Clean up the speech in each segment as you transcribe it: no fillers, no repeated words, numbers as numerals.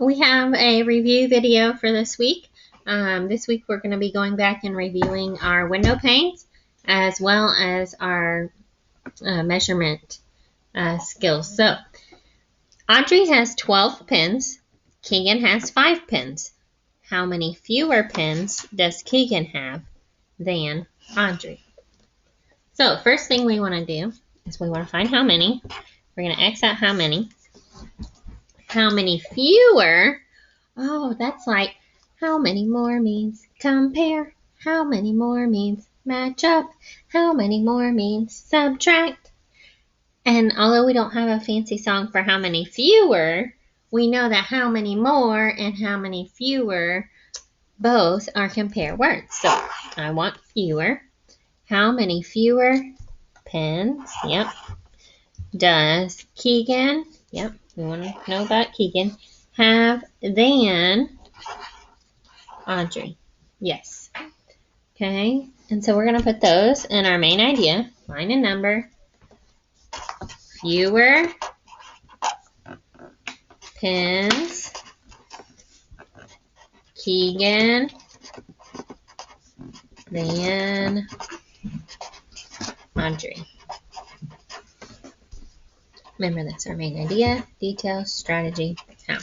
we have a review video for this week. This week we're going to be going back and reviewing our window panes as well as our measurement skills. So, Audrey has 12 pins. Keegan has 5 pins. How many fewer pins does Keegan have than Audrey? So, first thing we want to do is we want to find how many. We're going to X out how many. How many fewer? Oh, that's like how many more means compare. How many more means match up. How many more means subtract. And although we don't have a fancy song for how many fewer, we know that how many more and how many fewer both are compare words. So I want fewer. How many fewer pens, yep, does Keegan, yep, we want to know about Keegan, have than Audrey? Yes. Okay, and so we're going to put those in our main idea, line and number. Fewer pens Keegan than Audrey. Remember, that's our main idea, details, strategy, how.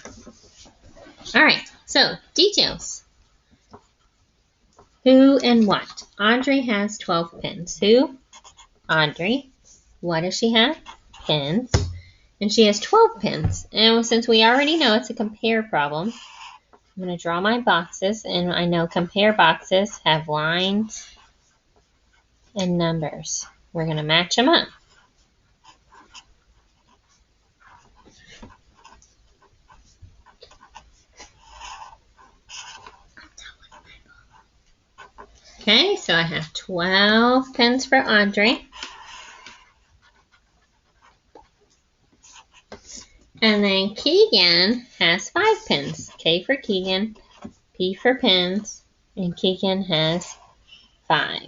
All right, so details. Who and what? Audrey has 12 pins. Who? Audrey. What does she have? Pins. And she has 12 pins. And since we already know it's a compare problem, I'm going to draw my boxes. And I know compare boxes have lines and numbers. We're going to match them up. Okay, so I have 12 pins for Audrey. And then Keegan has 5 pins. K for Keegan, P for pins, and Keegan has 5.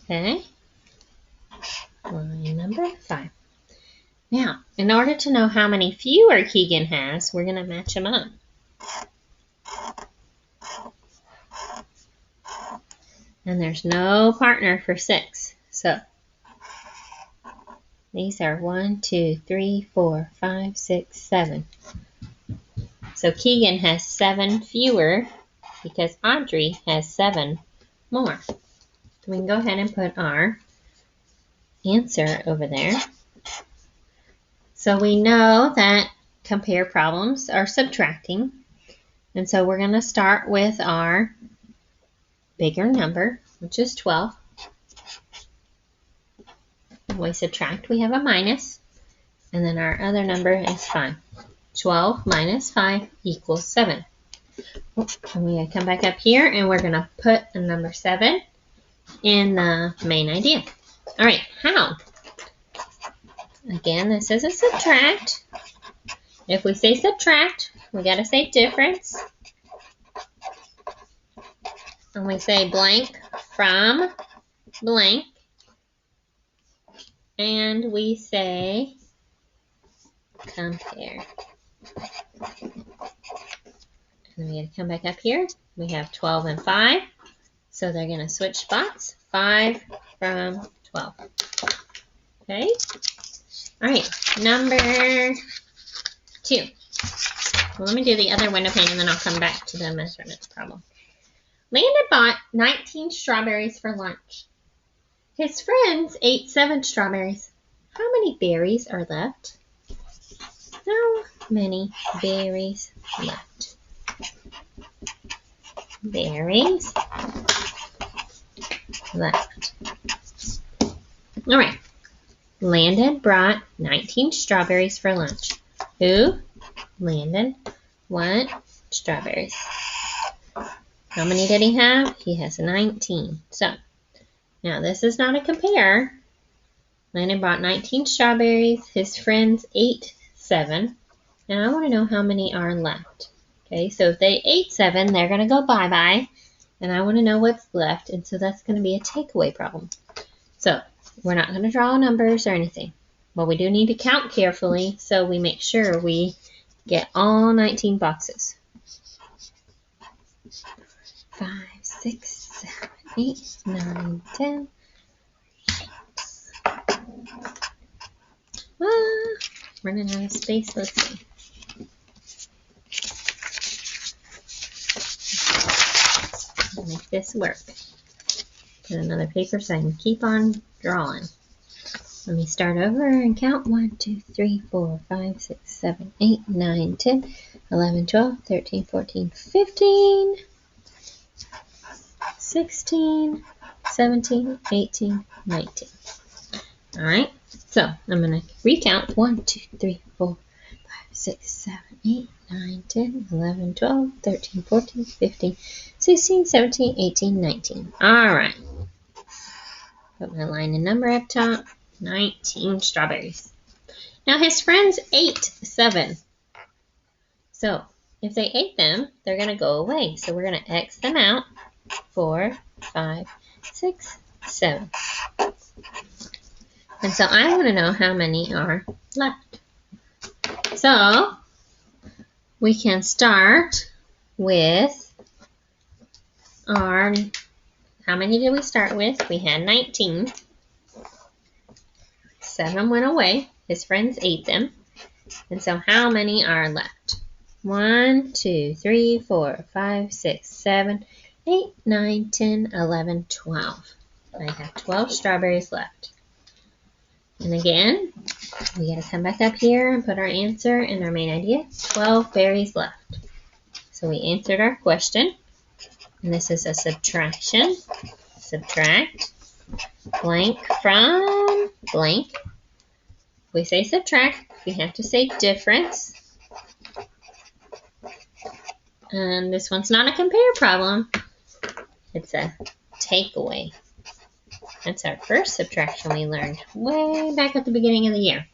Okay, line number 5. Now, in order to know how many fewer Keegan has, we're going to match them up. And there's no partner for 6. So, these are 1, 2, 3, 4, 5, 6, 7. So, Keegan has 7 fewer because Audrey has 7 more. So, we can go ahead and put our answer over there. So we know that compare problems are subtracting. And so we're going to start with our bigger number, which is 12. When we subtract, we have a minus. And then our other number is 5. 12 minus 5 equals 7. And we're going to come back up here and we're going to put a number 7 in the main idea. All right, how? Again, this is a subtract. If we say subtract, we got to say difference. And we say blank from blank. And we say compare. And we got to come back up here. We have 12 and 5. So they're going to switch spots. 5 from 12. Okay. All right, number 2. Well, let me do the other window pane and then I'll come back to the measurements problem. Landon bought 19 strawberries for lunch. His friends ate 7 strawberries. How many berries are left? How many berries left? Berries left. All right. Landon brought 19 strawberries for lunch. Who? Landon. What? Strawberries. How many did he have? He has 19. So, now this is not a compare. Landon brought 19 strawberries. His friends ate 7. And I want to know how many are left. Okay, so if they ate 7, they're going to go bye-bye. And I want to know what's left. And so that's going to be a takeaway problem. So, We're not going to draw numbers or anything. But we do need to count carefully so we make sure we get all 19 boxes. 5, 6, 7, 8, 9, 10. Running out of space. Let's see. Make this work. Put another paper so I can keep on drawing. Let me start over and count. 1, 2, 3, 4, 5, 6, 7, 8, 9, 10, 11, 12, 13, 14, 15, 16, 17, 18, 19. Alright, so I'm going to recount. 1, 2, 3, 4, 5, 6, 7, 8, 9, 10, 11, 12, 13, 14, 15, 16, 17, 18, 19. Alright. Put my line and number up top. 19 strawberries. Now his friends ate 7. So if they ate them, they're going to go away. So we're going to X them out. 4, 5, 6, 7. And so I want to know how many are left. So we can start with our, how many did we start with? We had 19. 7 went away. His friends ate them. And so how many are left? 1, 2, 3, 4, 5, 6, 7, 8, 9, 10, 11, 12. I have 12 strawberries left. And again, we got to come back up here and put our answer in our main idea. 12 berries left. So we answered our question. And this is a subtraction. Subtract blank from blank. If we say subtract, we have to say difference. And this one's not a compare problem. It's a takeaway. That's our first subtraction we learned way back at the beginning of the year.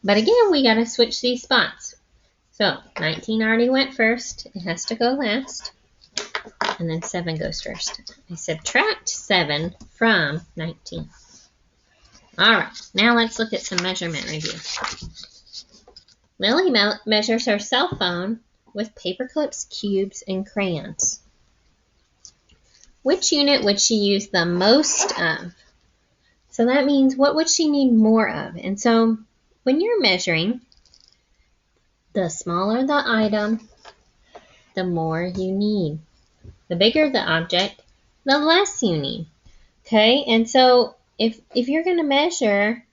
But again, we got to switch these spots. So 19 already went first. It has to go last. And then 7 goes first. I subtract 7 from 19. Alright, now let's look at some measurement review. Lily measures her cell phone with paper clips, cubes, and crayons. Which unit would she use the most of? So that means what would she need more of? And so when you're measuring, the smaller the item, the more you need. The bigger the object, the less you need. Okay, and so if you're going to measure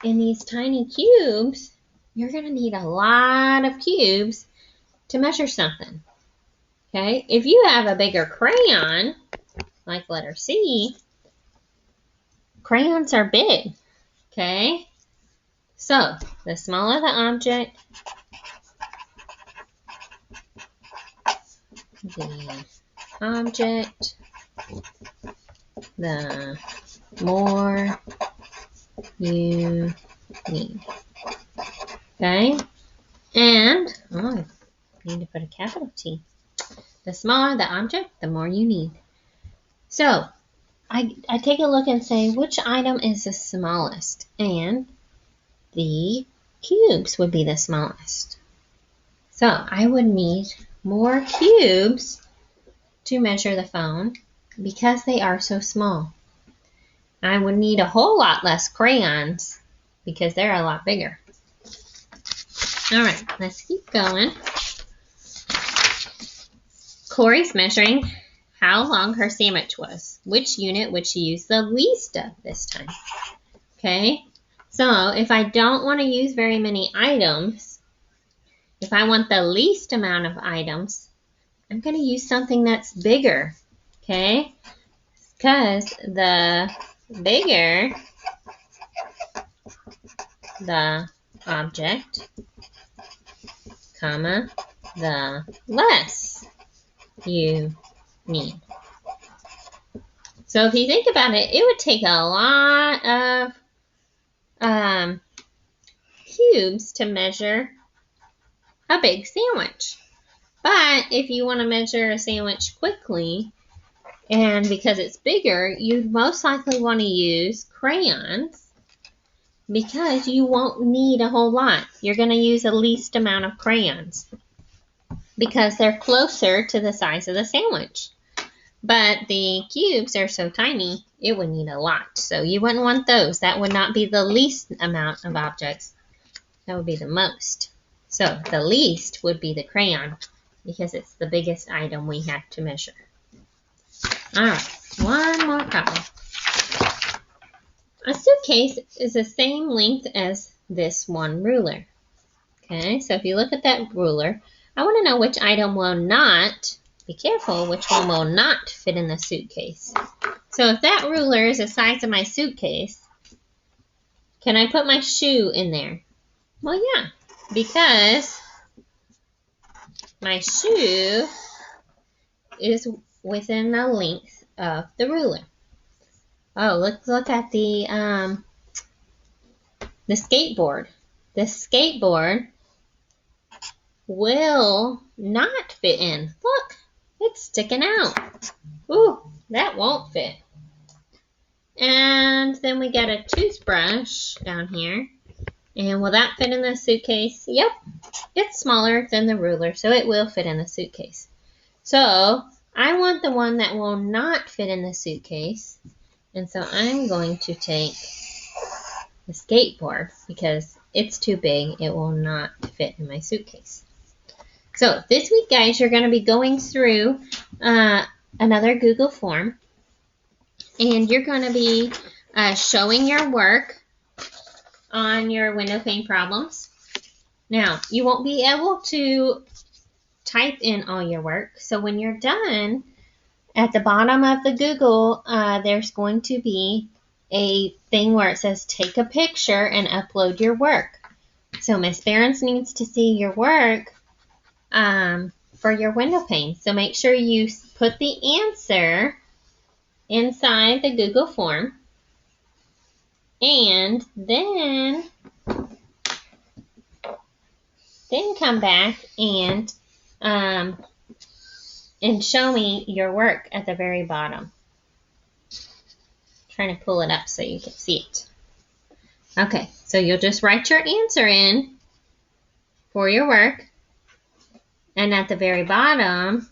in these tiny cubes, you're going to need a lot of cubes to measure something. Okay, if you have a bigger crayon, like letter C, crayons are big. Okay, so the smaller the object, the more you need. Okay, and I need to put a capital T. The smaller the object, the more you need. So I take a look and say which item is the smallest, and the cubes would be the smallest. So I would need more cubes to measure the phone because they are so small. I would need a whole lot less crayons because they're a lot bigger. Alright, let's keep going. Corey's measuring how long her sandwich was. Which unit would she use the least of this time? Okay, so if I don't want to use very many items, if I want the least amount of items, I'm going to use something that's bigger. Okay, because the bigger the object, comma, the less you need. So if you think about it, it would take a lot of cubes to measure a big sandwich. But if you want to measure a sandwich quickly, And because it's bigger, you'd most likely want to use crayons because you won't need a whole lot. You're going to use the least amount of crayons because they're closer to the size of the sandwich. But the cubes are so tiny, it would need a lot. So you wouldn't want those. That would not be the least amount of objects. That would be the most. So the least would be the crayon because it's the biggest item we have to measure. All right, one more problem. A suitcase is the same length as this one ruler. Okay, so if you look at that ruler, I want to know which item will not, be careful, which one will not fit in the suitcase. So if that ruler is the size of my suitcase, can I put my shoe in there? Well, yeah, because my shoe is within the length of the ruler. Oh, let's look at the skateboard. The skateboard will not fit in. Look, it's sticking out. Ooh, that won't fit. And then we got a toothbrush down here. And will that fit in the suitcase? Yep, it's smaller than the ruler, so it will fit in the suitcase. So I want the one that will not fit in the suitcase. And so I'm going to take the skateboard because it's too big. It will not fit in my suitcase. So this week, guys, you're going to be going through another Google form. And you're going to be showing your work on your window pane problems. Now, you won't be able to type in all your work. So when you're done, at the bottom of the Google, there's going to be a thing where it says take a picture and upload your work. So Miss Behrens needs to see your work for your window pane. So make sure you put the answer inside the Google form. And then come back and show me your work at the very bottom. Trying to pull it up so you can see it. Okay, so you'll just write your answer in for your work. And at the very bottom,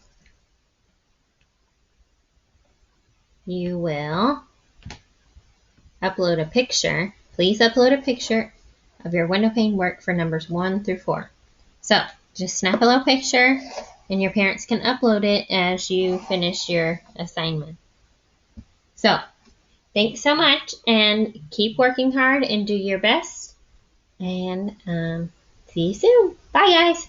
you will upload a picture. Please upload a picture of your window pane work for numbers 1 through 4. So just snap a little picture and your parents can upload it as you finish your assignment. So thanks so much and keep working hard and do your best. And see you soon. Bye, guys.